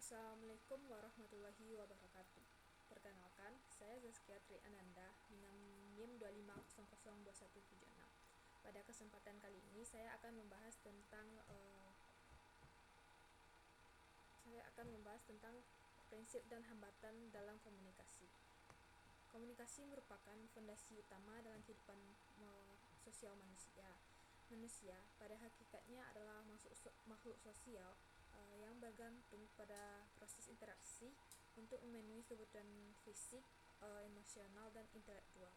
Assalamualaikum warahmatullahi wabarakatuh. Perkenalkan, saya Zaskia Tri Ananda dengan NIM 250021776. Pada kesempatan kali ini saya akan membahas tentang prinsip dan hambatan dalam komunikasi. Komunikasi merupakan fondasi utama dalam kehidupan sosial manusia. Manusia pada hakikatnya adalah makhluk sosial yang bergantung pada proses interaksi untuk memenuhi kebutuhan fisik, emosional, dan intelektual.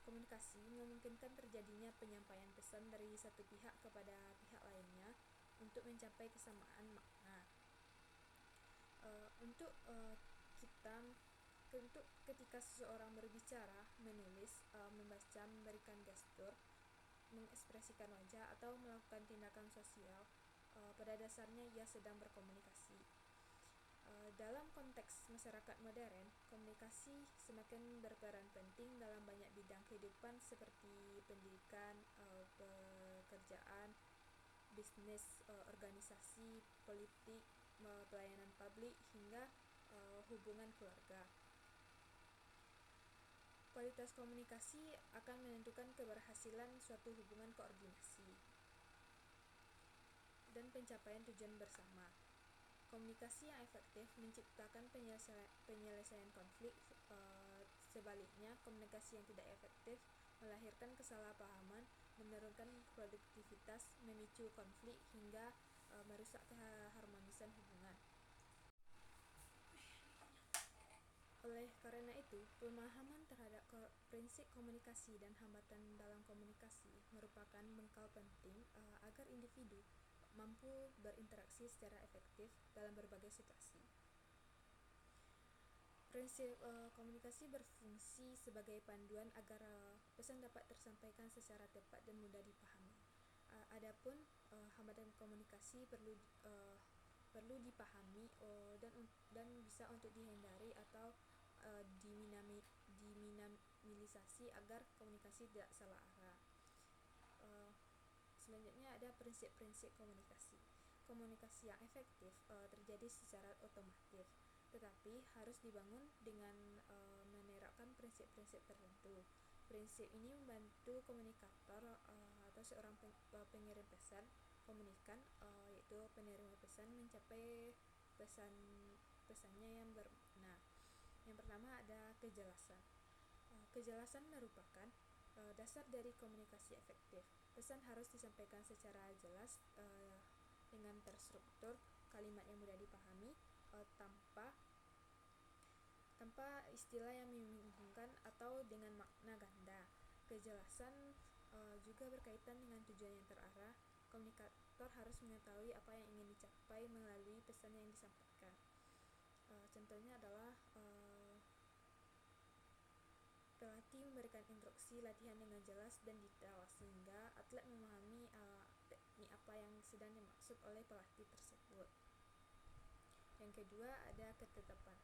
Komunikasi memungkinkan terjadinya penyampaian pesan dari satu pihak kepada pihak lainnya untuk mencapai kesamaan makna. Untuk ketika seseorang berbicara, menulis, membaca, memberikan gestur, mengekspresikan wajah, atau melakukan tindakan sosial, pada dasarnya ia sedang berkomunikasi. Dalam konteks masyarakat modern, komunikasi semakin berperan penting dalam banyak bidang kehidupan seperti pendidikan, pekerjaan, bisnis, organisasi, politik, pelayanan publik, hingga hubungan keluarga. Kualitas komunikasi akan menentukan keberhasilan suatu hubungan koordinasi dan pencapaian tujuan bersama. Komunikasi yang efektif menciptakan penyelesaian konflik. Sebaliknya, komunikasi yang tidak efektif melahirkan kesalahpahaman, menurunkan produktivitas, memicu konflik, hingga merusak keharmonisan hubungan. Oleh karena itu, pemahaman terhadap prinsip komunikasi dan hambatan dalam komunikasi merupakan bekal penting agar individu mampu berinteraksi secara efektif dalam berbagai situasi. Prinsip komunikasi berfungsi sebagai panduan agar pesan dapat tersampaikan secara tepat dan mudah dipahami. Adapun hambatan komunikasi perlu dipahami dan bisa untuk dihindari atau diminimalisasi agar komunikasi tidak salah arah. Selanjutnya ada prinsip-prinsip komunikasi. Komunikasi yang efektif terjadi secara otomatis, tetapi harus dibangun dengan menerapkan prinsip-prinsip tertentu. Prinsip ini membantu komunikator atau seorang pengirim pesan komunikan, yaitu penerima pesan, mencapai pesannya yang bermakna. Yang pertama ada kejelasan. Kejelasan merupakan dasar dari komunikasi efektif. Pesan harus disampaikan secara jelas, dengan terstruktur, kalimat yang mudah dipahami, tanpa istilah yang membingungkan atau dengan makna ganda. Kejelasan juga berkaitan dengan tujuan yang terarah. Komunikator harus mengetahui apa yang ingin dicapai melalui pesan yang disampaikan. Contohnya adalah pelatih memberikan instruksi latihan dengan jelas dan detail sehingga atlet memahami teknik apa yang sedang dimaksud oleh pelatih tersebut. Yang kedua ada ketetapan.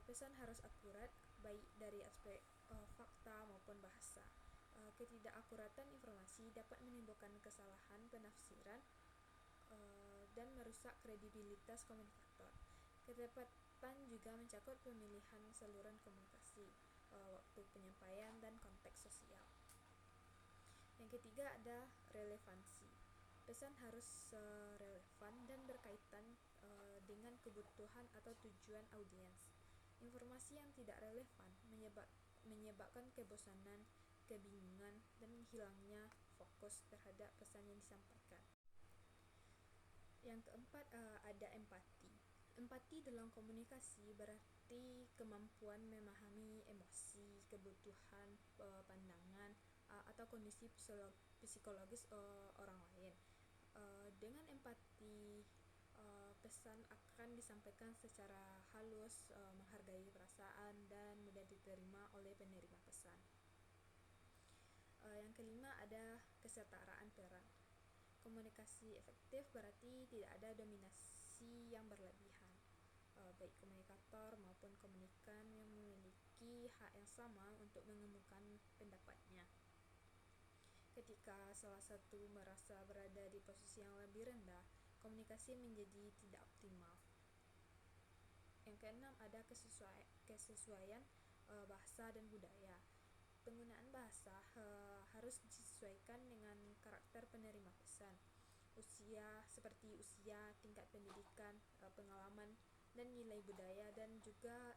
Pesan harus akurat, baik dari aspek fakta maupun bahasa. Ketidakakuratan informasi dapat menimbulkan kesalahan penafsiran dan merusak kredibilitas komunikator. Ketepatan juga mencakup pemilihan saluran komunikasi, waktu penyampaian, dan konteks sosial. Yang ketiga ada relevansi. Pesan harus relevan dan berkaitan dengan kebutuhan atau tujuan audiens. Informasi yang tidak relevan menyebabkan kebosanan, kebingungan, dan hilangnya fokus terhadap pesan yang disampaikan. Yang keempat ada empati. Empati dalam komunikasi berarti kemampuan memahami emosi, kebutuhan, pandangan, atau kondisi psikologis orang lain. Dengan empati, pesan akan disampaikan secara halus, menghargai perasaan, dan mudah diterima oleh penerima pesan. Yang kelima ada kesetaraan peran. Komunikasi efektif berarti tidak ada dominasi yang berlebihan. Baik komunikator maupun komunikan yang memiliki hak yang sama untuk mengemukakan pendapatnya. Ketika salah satu merasa berada di posisi yang lebih rendah, komunikasi menjadi tidak optimal. Yang keenam ada kesesuaian bahasa dan budaya. Penggunaan bahasa harus disesuaikan dengan karakter penerima pesan, seperti usia, tingkat pendidikan, pengalaman, dan nilai budaya, dan juga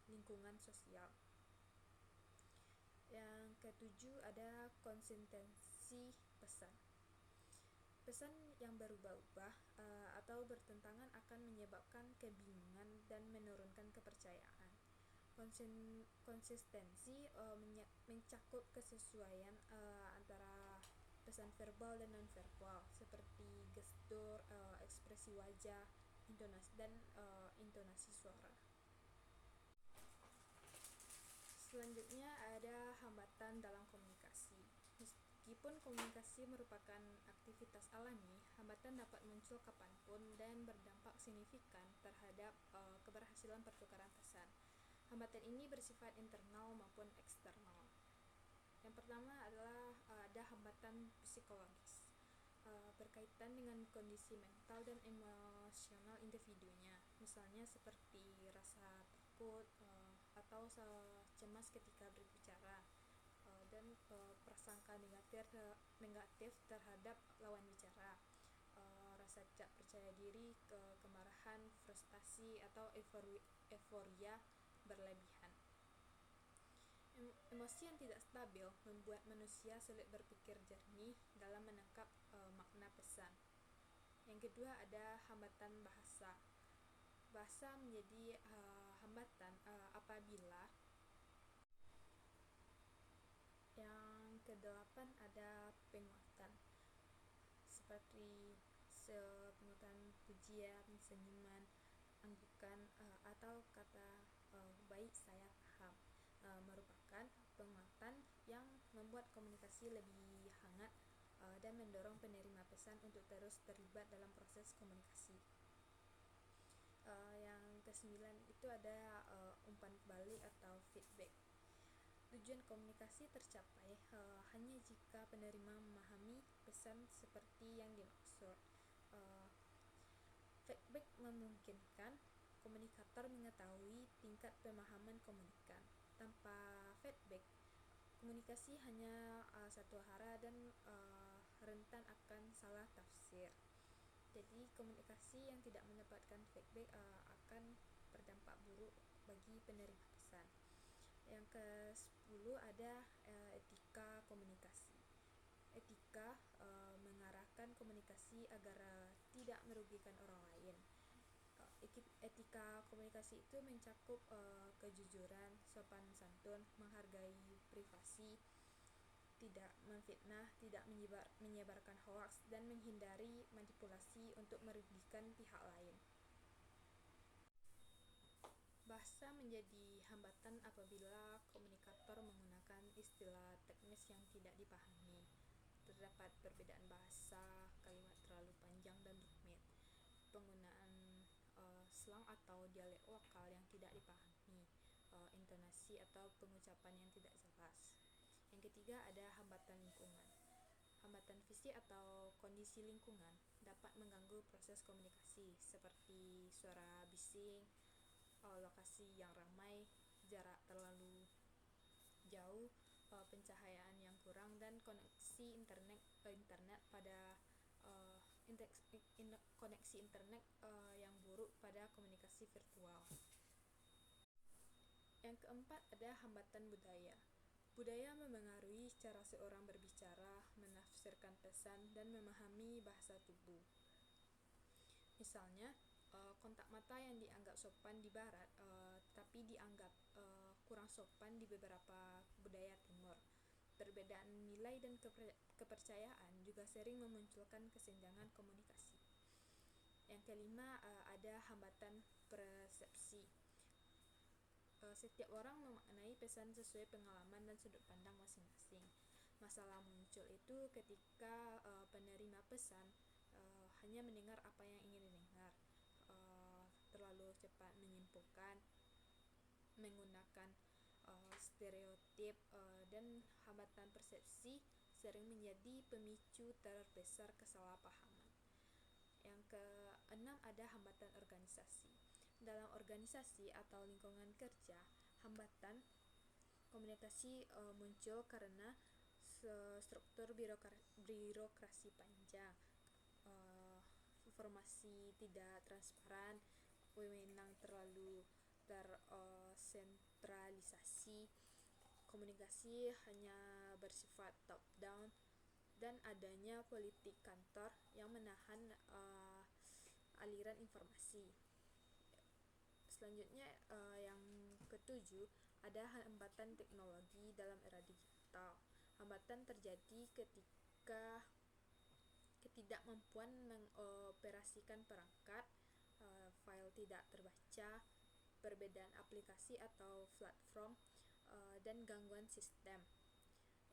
lingkungan sosial. Yang ketujuh ada konsistensi pesan. Pesan yang berubah-ubah atau bertentangan akan menyebabkan kebingungan dan menurunkan kepercayaan. Konsistensi mencakup kesesuaian antara pesan verbal dan non-verbal, seperti gestur, ekspresi wajah, intonasi, dan intonasi suara. Selanjutnya ada hambatan dalam komunikasi. Meskipun komunikasi merupakan aktivitas alami, hambatan dapat muncul kapanpun dan berdampak signifikan terhadap keberhasilan pertukaran pesan. Hambatan ini bersifat internal maupun eksternal. Yang pertama adalah ada hambatan psikologis, berkaitan dengan kondisi mental dan emosional individunya. Misalnya seperti rasa takut atau cemas ketika berbicara, dan prasangka negatif terhadap lawan bicara, rasa tidak percaya diri, kemarahan, frustasi, atau euforia berlebihan. Emosi yang tidak stabil membuat manusia sulit berpikir jernih dalam menangkap makna pesan. Yang kedua ada hambatan bahasa. Bahasa menjadi hambatan apabila. Yang kedelapan ada penguatan, seperti penguatan pujian, senyuman, anggukan, atau kata baik saya paham, merupakan penguatan yang membuat komunikasi lebih hangat dan mendorong penerima pesan untuk terus terlibat dalam proses komunikasi. Yang kesembilan itu ada umpan balik atau feedback. Tujuan komunikasi tercapai hanya jika penerima memahami pesan seperti yang dimaksud. Feedback memungkinkan komunikator mengetahui tingkat pemahaman komunikan. Tanpa feedback, komunikasi hanya satu arah dan rentan akan salah tafsir. Jadi komunikasi yang tidak mendapatkan feedback akan berdampak buruk bagi penerima pesan. Yang ke-10 ada etika komunikasi. Etika mengarahkan komunikasi agar tidak merugikan orang lain. Etika komunikasi itu mencakup kejujuran, sopan santun, menghargai privasi, tidak memfitnah, tidak menyebarkan hoaks, dan menghindari manipulasi untuk merugikan pihak lain. Bahasa menjadi hambatan apabila komunikator menggunakan istilah teknis yang tidak dipahami. Terdapat perbedaan bahasa, kalimat terlalu panjang dan rumit, penggunaan slang atau dialek lokal yang tidak dipahami, intonasi atau pengucapan yang tidak jelas. Yang ketiga ada hambatan lingkungan. Hambatan fisik atau kondisi lingkungan dapat mengganggu proses komunikasi, seperti suara bising, lokasi yang ramai, jarak terlalu jauh, pencahayaan yang kurang, dan koneksi internet yang buruk pada komunikasi virtual. Yang keempat ada hambatan budaya. Budaya memengaruhi cara seorang berbicara, menafsirkan pesan, dan memahami bahasa tubuh. Misalnya, kontak mata yang dianggap sopan di barat tapi dianggap kurang sopan di beberapa budaya timur. Perbedaan nilai dan kepercayaan juga sering memunculkan kesenjangan komunikasi. Yang kelima ada hambatan persepsi. Setiap orang memaknai pesan sesuai pengalaman dan sudut pandang masing-masing. Masalah muncul itu ketika penerima pesan hanya mendengar apa yang ingin didengar, terlalu cepat menyimpulkan, menggunakan stereotip, dan hambatan persepsi sering menjadi pemicu terbesar kesalahpahaman. Yang keenam ada hambatan organisasi. Dalam organisasi atau lingkungan kerja, hambatan komunikasi muncul karena struktur birokrasi panjang, eh, informasi tidak transparan, wewenang terlalu tersentralisasi, komunikasi hanya bersifat top down, dan adanya politik kantor yang menahan aliran informasi. Selanjutnya, yang ketujuh, ada hambatan teknologi dalam era digital. Hambatan terjadi ketika ketidakmampuan mengoperasikan perangkat, file tidak terbaca, perbedaan aplikasi atau platform, dan gangguan sistem.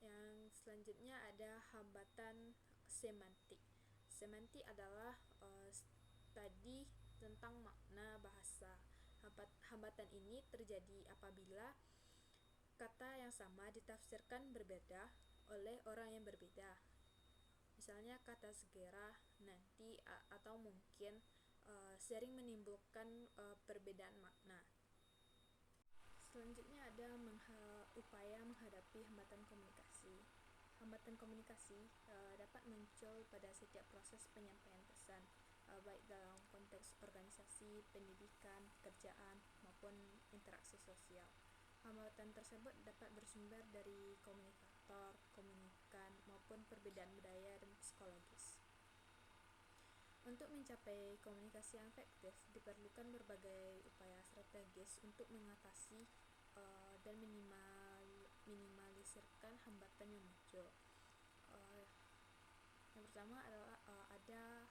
Yang selanjutnya ada hambatan semantik. Semantik adalah studi tentang makna bahasa. Hambatan ini terjadi apabila kata yang sama ditafsirkan berbeda oleh orang yang berbeda. Misalnya kata segera, nanti, atau mungkin sering menimbulkan perbedaan makna. Selanjutnya ada upaya menghadapi hambatan komunikasi. Hambatan komunikasi dapat muncul pada setiap proses penyampaian pesan, baik dalam konteks organisasi, pendidikan, pekerjaan, maupun interaksi sosial. Hambatan tersebut dapat bersumber dari komunikator, komunikan, maupun perbedaan budaya dan psikologis. Untuk mencapai komunikasi yang efektif, diperlukan berbagai upaya strategis untuk mengatasi dan minimalisirkan hambatan yang muncul. Yang pertama adalah ada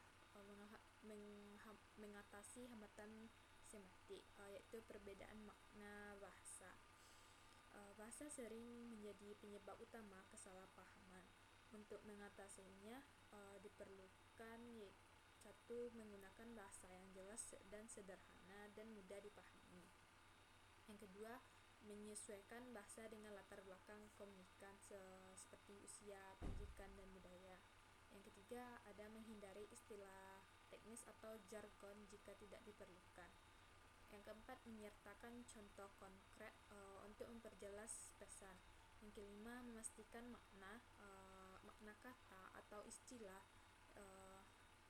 mengatasi hambatan semantik, yaitu perbedaan makna bahasa. Bahasa sering menjadi penyebab utama kesalahpahaman. Untuk mengatasinya diperlukan satu, menggunakan bahasa yang jelas dan sederhana dan mudah dipahami. Yang kedua, menyesuaikan bahasa dengan latar belakang komunikan seperti usia, pendidikan, dan budaya. Yang ketiga, ada menghindari istilah teknis atau jargon jika tidak diperlukan. Yang keempat, menyertakan contoh konkret untuk memperjelas pesan. Yang kelima, memastikan makna kata atau istilah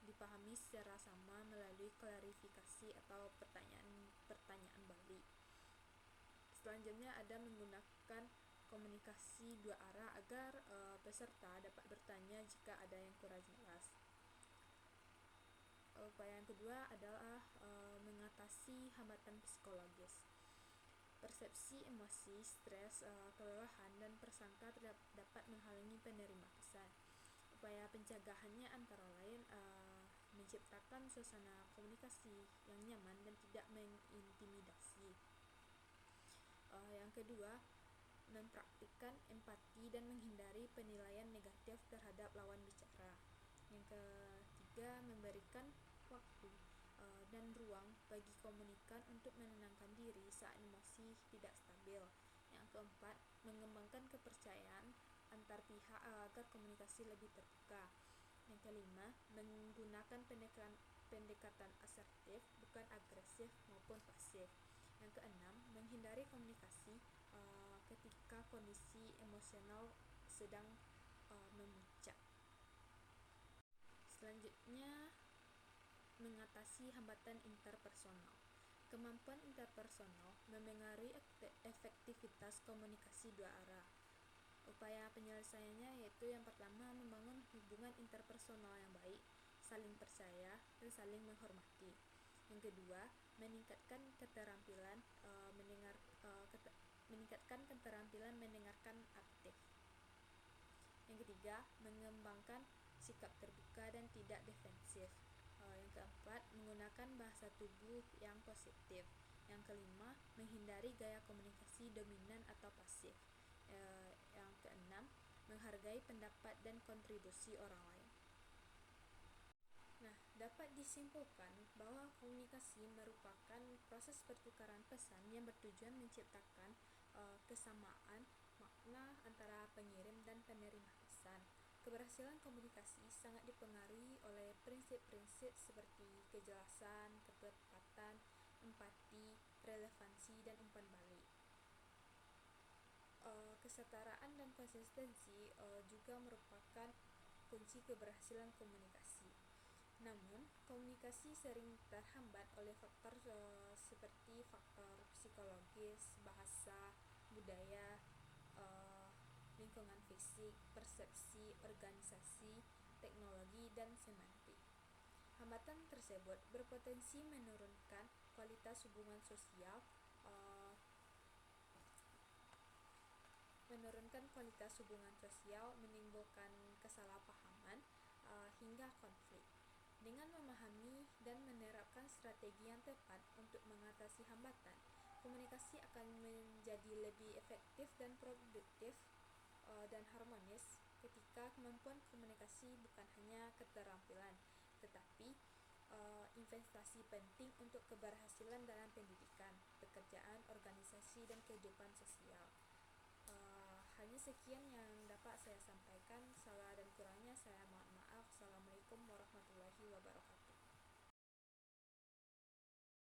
dipahami secara sama melalui klarifikasi atau pertanyaan balik. Selanjutnya ada menggunakan komunikasi dua arah agar peserta dapat bertanya jika ada yang kurang jelas. Upaya yang kedua adalah mengatasi hambatan psikologis. Persepsi emosi, stres, kelelahan, dan prasangka dapat menghalangi penerima pesan. Upaya pencegahannya antara lain menciptakan suasana komunikasi yang nyaman dan tidak mengintimidasi. Yang kedua, mempraktikkan empati dan menghindari penilaian negatif terhadap lawan bicara. Yang ketiga, memberikan waktu dan ruang bagi komunikan untuk menenangkan diri saat emosi tidak stabil. Yang keempat, mengembangkan kepercayaan antar pihak agar komunikasi lebih terbuka. Yang kelima, menggunakan pendekatan asertif, bukan agresif maupun pasif. Yang keenam, menghindari komunikasi ketika kondisi emosional sedang memuncak. Selanjutnya, mengatasi hambatan interpersonal. Kemampuan interpersonal memengaruhi efektivitas komunikasi dua arah. Upaya penyelesaiannya yaitu yang pertama, membangun hubungan interpersonal yang baik, saling percaya, dan saling menghormati. Yang kedua, meningkatkan keterampilan mendengarkan aktif. Yang ketiga, mengembangkan sikap terbuka dan tidak defensif. Yang keempat, menggunakan bahasa tubuh yang positif. Yang kelima, menghindari gaya komunikasi dominan atau pasif. Yang keenam, menghargai pendapat dan kontribusi orang lain. Nah, dapat disimpulkan bahwa komunikasi merupakan proses pertukaran pesan yang bertujuan menciptakan kesamaan makna antara pengirim dan penerima pesan. Keberhasilan komunikasi sangat dipengaruhi oleh prinsip-prinsip seperti kejelasan, ketepatan, empati, empati, relevansi, dan umpan balik. Kesetaraan dan konsistensi juga merupakan kunci keberhasilan komunikasi. Namun, komunikasi sering terhambat oleh faktor seperti faktor psikologis, bahasa, budaya, lingkungan fisik, persepsi, organisasi, teknologi, dan semantik. Hambatan tersebut berpotensi menurunkan kualitas hubungan sosial, menimbulkan kesalahpahaman, hingga konflik. Dengan memahami dan menerapkan strategi yang tepat untuk mengatasi hambatan, komunikasi akan menjadi lebih efektif dan produktif dan harmonis ketika kemampuan komunikasi bukan hanya keterampilan, tetapi investasi penting untuk keberhasilan dalam pendidikan, pekerjaan, organisasi, dan kehidupan sosial. Hanya sekian yang dapat saya sampaikan. Salah dan kurangnya saya mohon maaf. Assalamualaikum